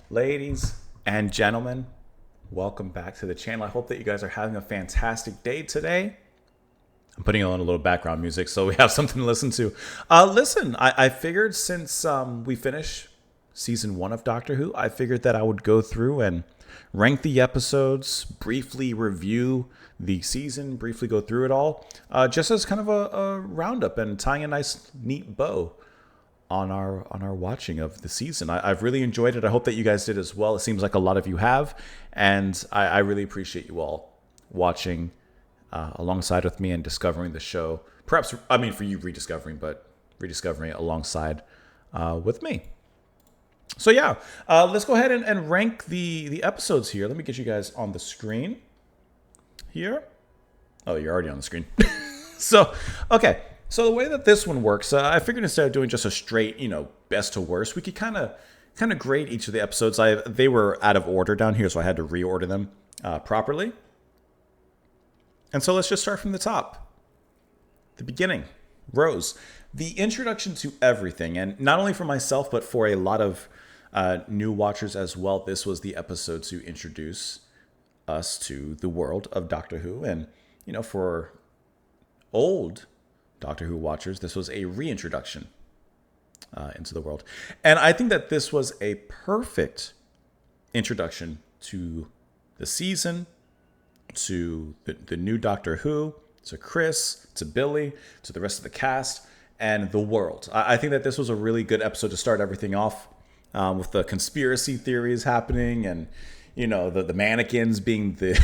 Ladies and gentlemen, welcome back to the channel. I hope that you guys are having a fantastic day today. I'm putting on a little background music so we have something to listen to. I figured since we finished season 1 of Doctor Who, I figured that I would go through and rank the episodes, briefly review the season, briefly go through it all, just as kind of a roundup and tying a nice, neat bow on our watching of the season. I've really enjoyed it. I hope that you guys did as well. It seems like a lot of you have, and I really appreciate you all watching alongside with me and discovering the show. Perhaps, I mean, for you rediscovering, but rediscovering it alongside with me. So yeah, let's go ahead and rank the episodes here. Let me get you guys on the screen here. Oh, you're already on the screen. So, okay. So the way that this one works, I figured instead of doing just a straight, best to worst, we could kind of grade each of the episodes. They were out of order down here, so I had to reorder them properly. And so let's just start from the top. The beginning, Rose. The introduction to everything, and not only for myself, but for a lot of new watchers as well, this was the episode to introduce us to the world of Doctor Who. And, for old Doctor Who watchers, this was a reintroduction into the world. And I think that this was a perfect introduction to the season, to the new Doctor Who, to Chris, to Billy, to the rest of the cast, and the world. I think that this was a really good episode to start everything off with the conspiracy theories happening and, the mannequins being the,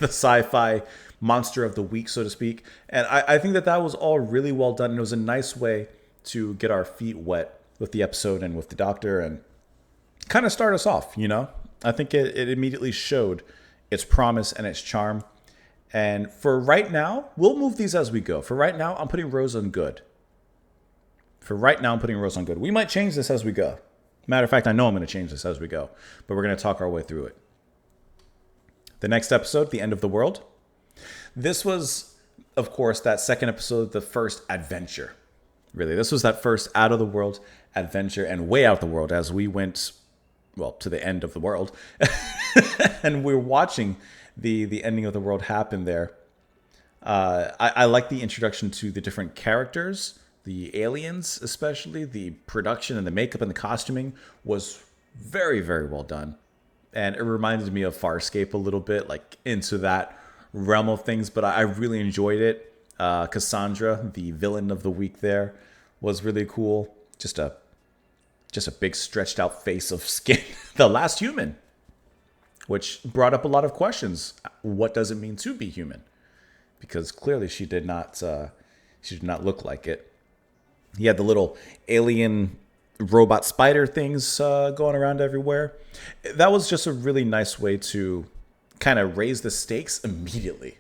the sci-fi monster of the week, so to speak. And I think that was all really well done. And it was a nice way to get our feet wet with the episode and with the Doctor and kind of start us off, I think it immediately showed its promise and its charm. And for right now, we'll move these as we go. For right now, I'm putting Rose on good. We might change this as we go. Matter of fact, I know I'm going to change this as we go. But we're going to talk our way through it. The next episode, The End of the World. This was, of course, that second episode, the first adventure. Really, this was that first out of the world adventure and way out of the world as we went, well, to the end of the world. And we're watching the ending of the world happen there. I like the introduction to the different characters, the aliens especially. The production and the makeup and the costuming was very, very well done. And it reminded me of Farscape a little bit, like into that realm of things, but I really enjoyed it. Cassandra, the villain of the week there, was really cool. Just a big stretched out face of skin. The last human, which brought up a lot of questions. What does it mean to be human? Because clearly she did not look like it. He had the little alien robot spider things going around everywhere. That was just a really nice way to kind of raise the stakes immediately.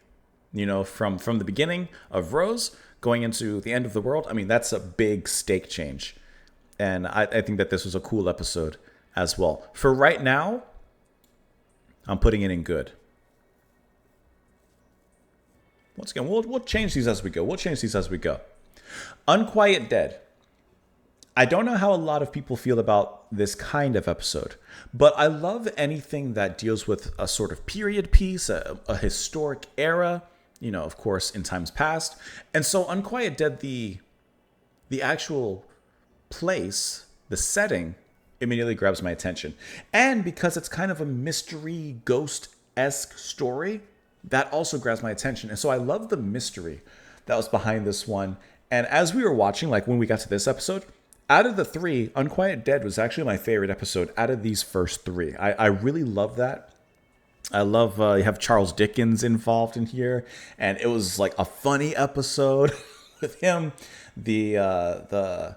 From the beginning of Rose going into the end of the world. I mean, that's a big stake change. And I think that this was a cool episode as well. For right now, I'm putting it in good. Once again, we'll change these as we go. Unquiet Dead. I don't know how a lot of people feel about this kind of episode, but I love anything that deals with a sort of period piece, a historic era, of course, in times past. And so Unquiet Dead, the actual place, the setting, immediately grabs my attention. And because it's kind of a mystery, ghost-esque story, that also grabs my attention. And so I love the mystery that was behind this one. And as we were watching, like when we got to this episode, out of the 3, Unquiet Dead was actually my favorite episode out of these first 3. I really love that. I love you have Charles Dickens involved in here, and it was like a funny episode with him, the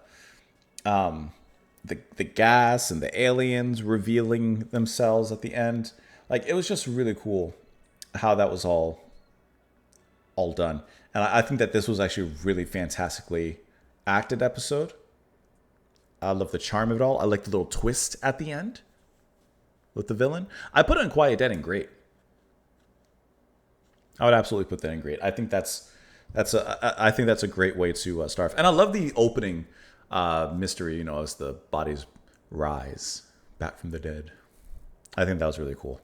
gas and the aliens revealing themselves at the end. Like, it was just really cool how that was all done. And I think that this was actually a really fantastically acted episode. I love the charm of it all. I like the little twist at the end with the villain. I put Unquiet Dead in great. I would absolutely put that in great. I think that's a great way to start. And I love the opening mystery. As the bodies rise back from the dead. I think that was really cool.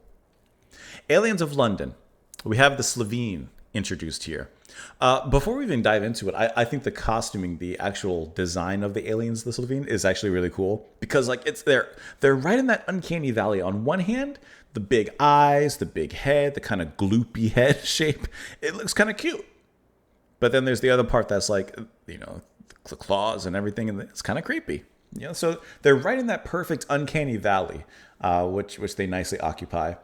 Aliens of London. We have the Slovene introduced here. Before we even dive into it, I think the costuming, the actual design of the aliens, the Slovene, is actually really cool because like they're right in that uncanny valley. On one hand, the big eyes, the big head, the kind of gloopy head shape, it looks kind of cute. But then there's the other part that's like, the claws and everything, and it's kind of creepy. So they're right in that perfect uncanny valley, which they nicely occupy.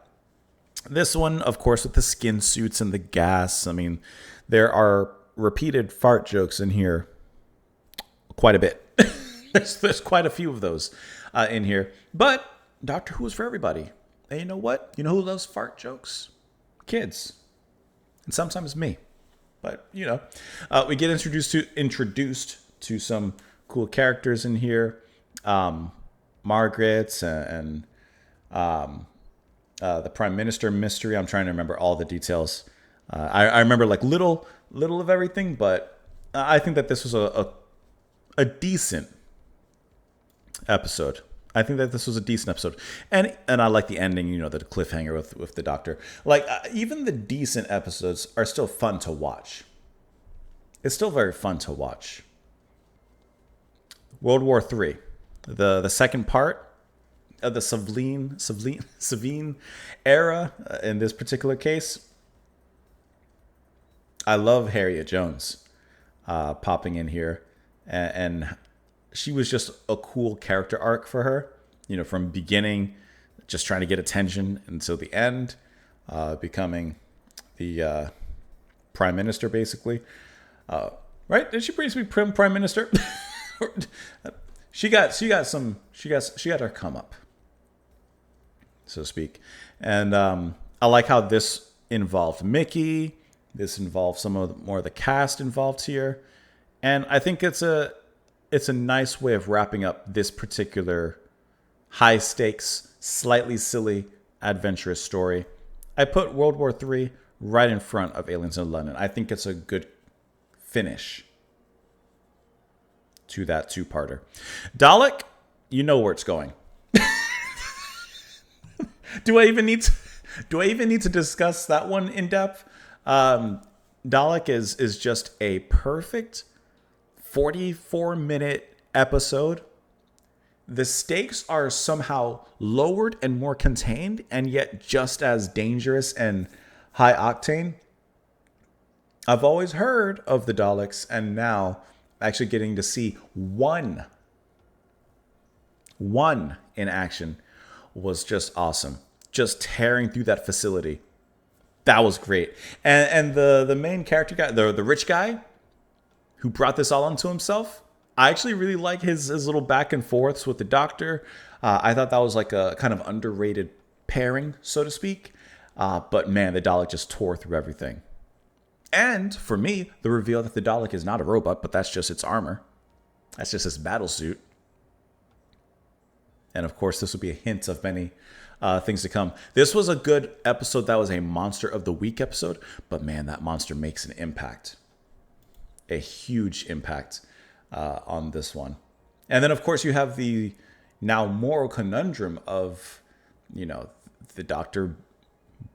This one, of course, with the skin suits and the gas. I mean, there are repeated fart jokes in here quite a bit. there's quite a few of those in here. But Doctor Who is for everybody. And you know what? You know who loves fart jokes? Kids. And sometimes me. But, we get introduced to some cool characters in here. Margaret and the Prime Minister mystery. I'm trying to remember all the details. I remember like little of everything, but I think that this was a decent episode. I think that this was a decent episode, and I like the ending. The cliffhanger with the Doctor. Like even the decent episodes are still fun to watch. It's still very fun to watch. World War III, the second part of the Slovene era. In this particular case, I love Harriet Jones popping in here, and she was just a cool character arc for her. From beginning, just trying to get attention until the end, becoming the prime minister, basically. Right? Did she basically prime minister? She got her come up, so to speak. And I like how this involved Mickey. This involved some of more of the cast involved here, and I think it's a nice way of wrapping up this particular high stakes, slightly silly, adventurous story. I put World War III right in front of Aliens in London. I think it's a good finish to that two-parter. Dalek, you know where it's going. Do I even need to discuss that one in depth? Dalek is just a perfect 44-minute episode. The stakes are somehow lowered and more contained, and yet just as dangerous and high octane. I've always heard of the Daleks, and now actually getting to see one in action was just awesome. Just tearing through that facility. That was great. And the main character guy, the rich guy who brought this all onto himself, I actually really like his little back and forths with the Doctor. I thought that was like a kind of underrated pairing, so to speak. But man, the Dalek just tore through everything. And for me, the reveal that the Dalek is not a robot, but that's just its armor. That's just its battle suit. And of course, this will be a hint of many things to come. This was a good episode. That was a Monster of the Week episode. But man, that monster makes an impact. A huge impact on this one. And then, of course, you have the now moral conundrum of, the Doctor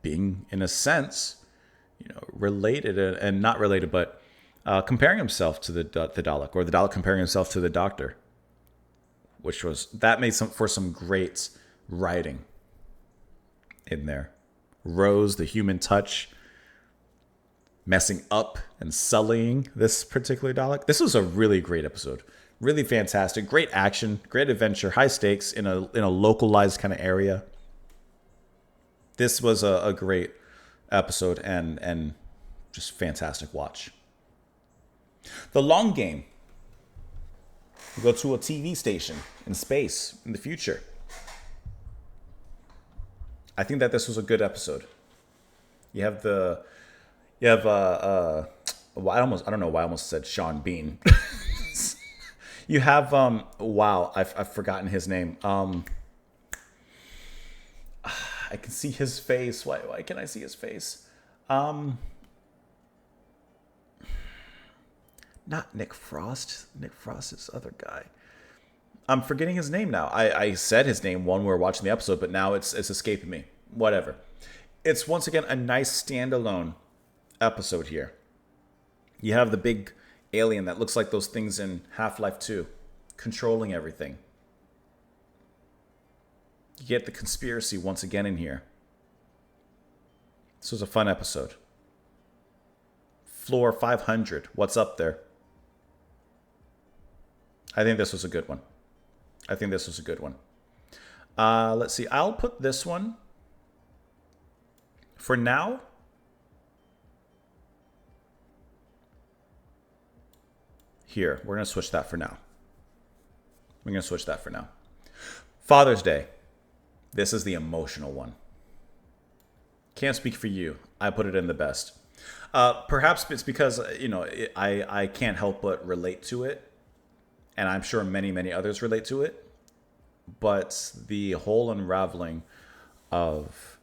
being, in a sense, related and not related, but comparing himself to the Dalek, or the Dalek comparing himself to the Doctor, that made for some great writing in there. Rose, the human touch, messing up and sullying this particular Dalek. This was a really great episode. Really fantastic. Great action, great adventure, high stakes in a localized kind of area. This was a great episode and just fantastic watch. The Long Game. We go to a TV station in space in the future. I think that this was a good episode. I don't know why I almost said Sean Bean. You have I've forgotten his name. I can see his face. Why can I see his face? Not Nick Frost. Nick Frost is the other guy. I'm forgetting his name now. I said his name when we were watching the episode, but now it's escaping me. Whatever. It's once again a nice standalone episode here. You have the big alien that looks like those things in Half-Life 2, controlling everything. You get the conspiracy once again in here. This was a fun episode. Floor 500. What's up there? I think this was a good one. Let's see. I'll put this one for now. Here. We're going to switch that for now. Father's Day. This is the emotional one. Can't speak for you. I put it in the best. Perhaps it's because, I can't help but relate to it. And I'm sure many, many others relate to it. But the whole unraveling of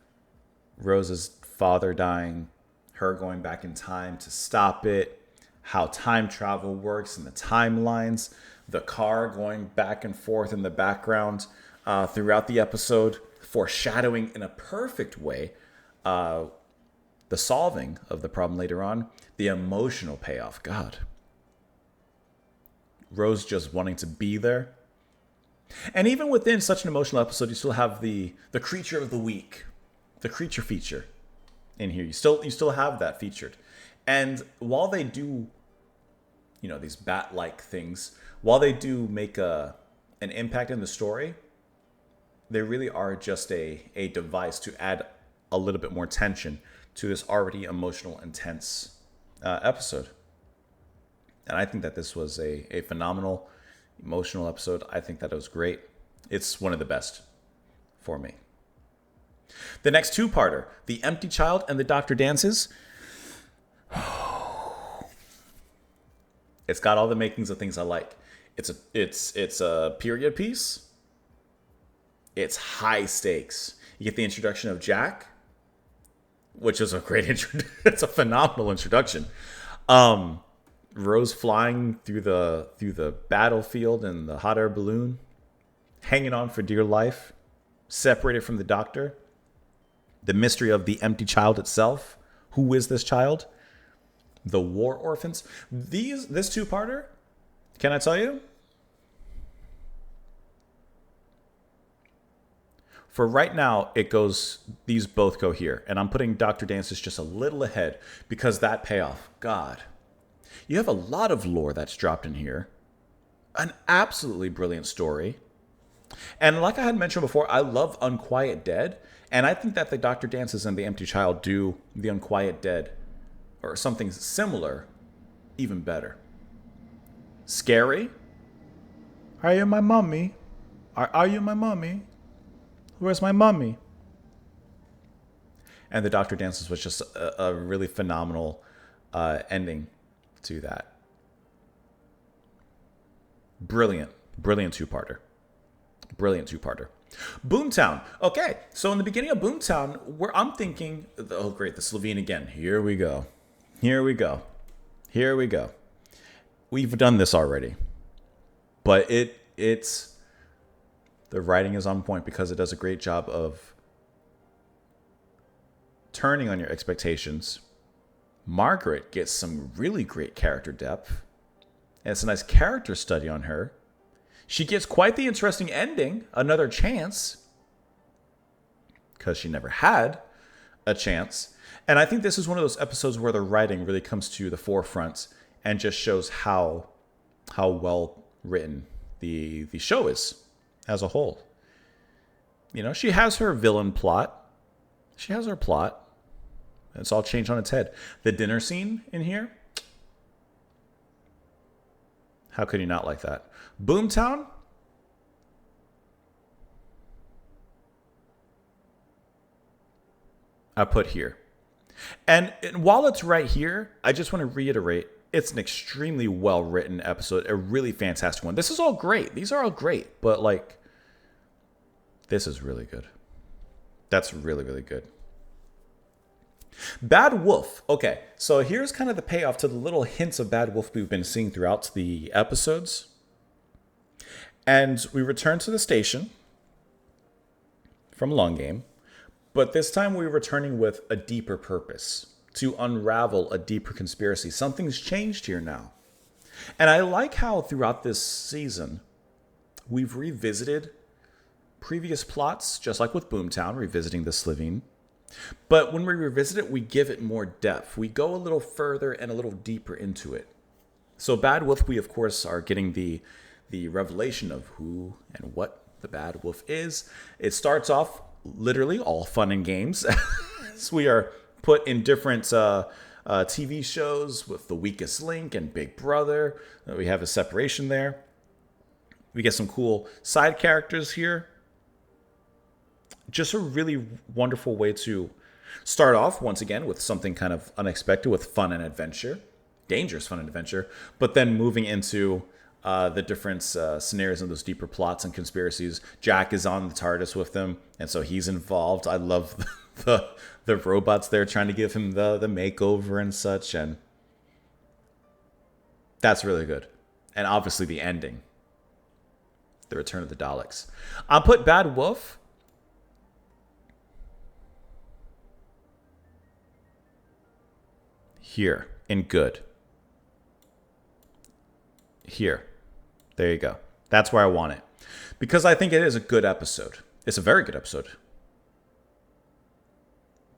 Rose's father dying, her going back in time to stop it, how time travel works and the timelines, the car going back and forth in the background throughout the episode, foreshadowing in a perfect way the solving of the problem later on, the emotional payoff. God. Rose just wanting to be there. And even within such an emotional episode, you still have the creature of the week, the creature feature in here. You still have that featured. And while they do, these bat-like things, while they do make an impact in the story, they really are just a device to add a little bit more tension to this already emotional, intense episode. And I think that this was a phenomenal, emotional episode. I think that it was great. It's one of the best for me. The next two-parter, The Empty Child and the Doctor Dances. It's got all the makings of things I like. It's a period piece. It's high stakes. You get the introduction of Jack, which is a great intro. It's a phenomenal introduction. Rose flying through the battlefield in the hot air balloon, hanging on for dear life, separated from the doctor. The mystery of the empty child itself. Who is this child? The war orphans. This two-parter, can I tell you? For right now, these both go here. And I'm putting Dr. Dances just a little ahead because that payoff, God. You have a lot of lore that's dropped in here. An absolutely brilliant story. And like I had mentioned before, I love Unquiet Dead. And I think that the Dr. Dances and the Empty Child do the Unquiet Dead or something similar even better. Scary. Are you my mommy? Are you my mommy? Where's my mommy? And the Dr. Dances was just a really phenomenal ending to that. Brilliant two-parter. Boomtown. Okay, so in the beginning of Boomtown, where I'm thinking, oh great, the Slovene again. Here we go. We've done this already. But it's the writing is on point because it does a great job of turning on your expectations. Margaret gets some really great character depth. And it's a nice character study on her. She gets quite the interesting ending, another chance, because she never had a chance. And I think this is one of those episodes where the writing really comes to the forefront and just shows how well written the show is as a whole. She has her villain plot. She has her plot. It's all changed on its head. The dinner scene in here. How could you not like that? Boomtown. I put here. And while it's right here, I just want to reiterate, it's an extremely well-written episode, a really fantastic one. This is all great. These are all great, but this is really good. That's really, really good. Bad Wolf. Okay, so here's kind of the payoff to the little hints of Bad Wolf we've been seeing throughout the episodes. And we return to the station from Long Game, but this time we're returning with a deeper purpose to unravel a deeper conspiracy. Something's changed here now. And I like how throughout this season, we've revisited previous plots, just like with Boomtown, revisiting the Slivine. But when we revisit it, we give it more depth. We go a little further and a little deeper into it. So Bad Wolf, we of course are getting the revelation of who and what the Bad Wolf is. It starts off literally all fun and games. So we are put in different TV shows with The Weakest Link and Big Brother. We have a separation there. We get some cool side characters here. Just a really wonderful way to start off, once again, with something kind of unexpected, with fun and adventure. Dangerous fun and adventure. But then moving into the different scenarios and those deeper plots and conspiracies. Jack is on the TARDIS with them, and so he's involved. I love the robots there trying to give him the makeover and such, and that's really good. And obviously the ending. The Return of the Daleks. I'll put Bad Wolf here in good. Here. There you go. That's where I want it. Because I think it is a good episode. It's a very good episode.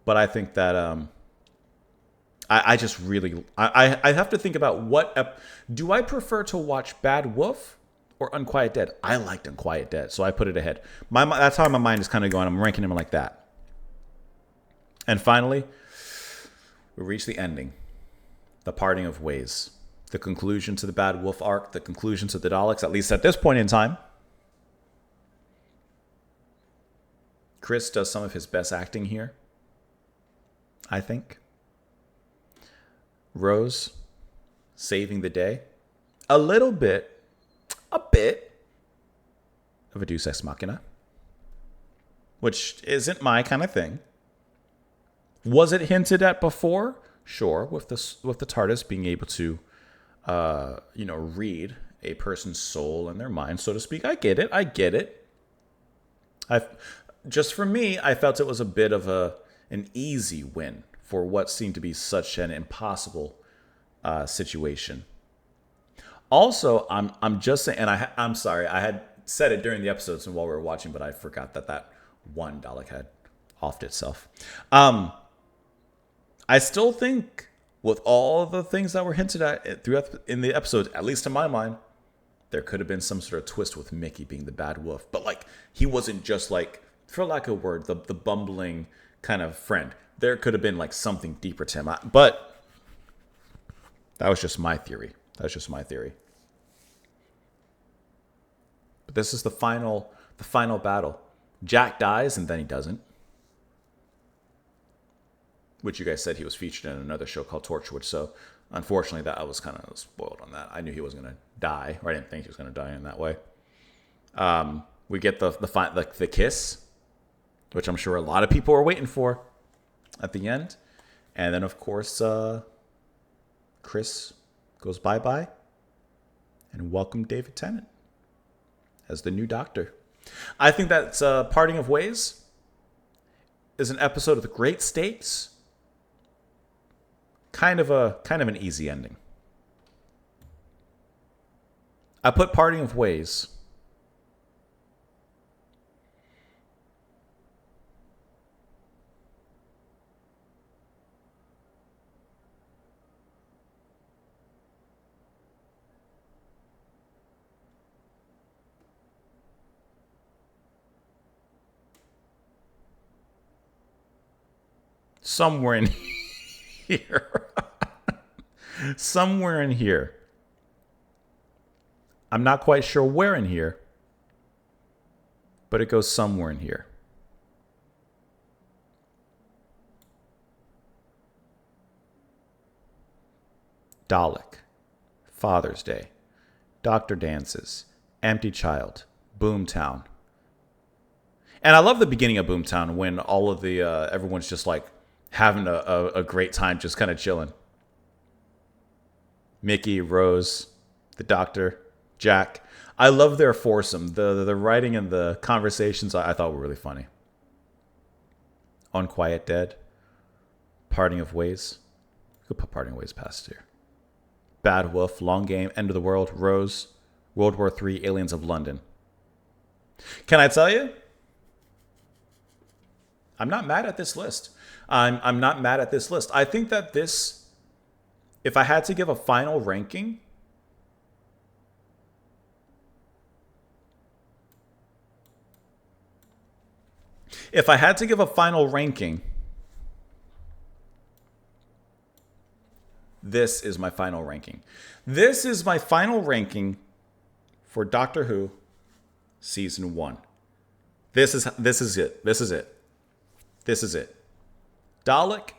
But I think that I just really... I have to think about what... do I prefer to watch Bad Wolf or Unquiet Dead? I liked Unquiet Dead, so I put it ahead. That's how my mind is kind of going. I'm ranking them like that. And finally, we reach the ending. The parting of ways. The conclusion to the Bad Wolf arc. The conclusion to the Daleks, at least at this point in time. Chris does some of his best acting here, I think. Rose saving the day. A bit of a Deus Ex Machina, which isn't my kind of thing. Was it hinted at before? Sure, with the TARDIS being able to, read a person's soul and their mind, so to speak. I get it. Just for me, I felt it was a bit of an easy win for what seemed to be such an impossible situation. Also, I'm just saying, and I'm sorry, I had said it during the episodes and while we were watching, but I forgot that one Dalek had offed itself. I still think with all the things that were hinted at throughout in the episodes, at least in my mind, there could have been some sort of twist with Mickey being the Bad Wolf. But like, he wasn't just like, for lack of a word, the bumbling kind of friend. There could have been like something deeper to him. But that was just my theory. But this is the final battle. Jack dies and then he doesn't. Which you guys said he was featured in another show called Torchwood. So unfortunately, that I was kind of spoiled on that. I knew he wasn't going to die, or I didn't think he was going to die in that way. We get the kiss, which I'm sure a lot of people are waiting for at the end. And then, of course, Chris goes bye-bye and welcome David Tennant as the new Doctor. I think that's Parting of Ways is an episode with great stakes. Kind of an easy ending. I put Parting of Ways somewhere in here. Somewhere in here. I'm not quite sure where in here, but it goes somewhere in here. Dalek, Father's Day, Dr. Dances, Empty Child, Boomtown. And I love the beginning of Boomtown when all of the everyone's just like having a great time, just kind of chilling. Mickey, Rose, the Doctor, Jack. I love their foursome. The writing and the conversations I thought were really funny. Unquiet Dead. Parting of Ways. We could put Parting of Ways past here. Bad Wolf, Long Game, End of the World, Rose, World War III, Aliens of London. Can I tell you? I'm not mad at this list. I'm not mad at this list. I think that this, if I had to give a final ranking, this is my final ranking. This is my final ranking for Doctor Who Season 1. This is it. This is it. This is it. Dalek,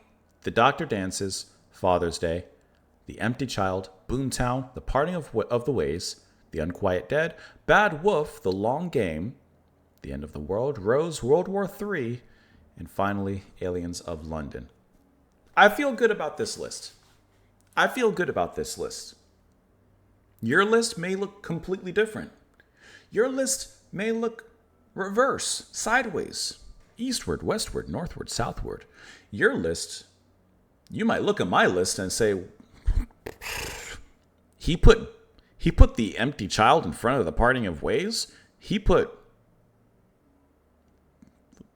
The Doctor Dances, Father's Day, The Empty Child, Boomtown, The Parting of the Ways, The Unquiet Dead, Bad Wolf, The Long Game, The End of the World, Rose, World War III, and finally, Aliens of London. I feel good about this list. Your list may look completely different. Your list may look reverse, sideways, eastward, westward, northward, southward. Your list, you might look at my list and say, he put The Empty Child in front of The Parting of Ways. He put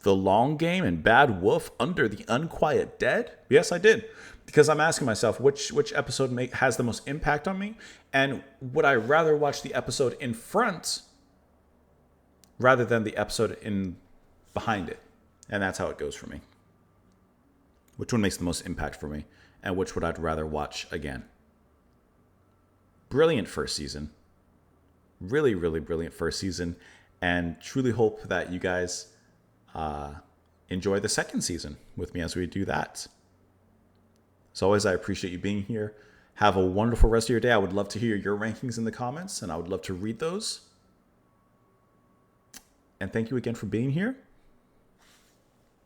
The Long Game and Bad Wolf under The Unquiet Dead. Yes, I did. Because I'm asking myself, which episode has the most impact on me? And would I rather watch the episode in front rather than the episode in behind it? And that's how it goes for me. Which one makes the most impact for me? And which would I rather watch again? Brilliant first season. Really, really brilliant first season. And truly hope that you guys enjoy the second season with me as we do that. As always, I appreciate you being here. Have a wonderful rest of your day. I would love to hear your rankings in the comments, and I would love to read those. And thank you again for being here.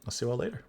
I'll see you all later.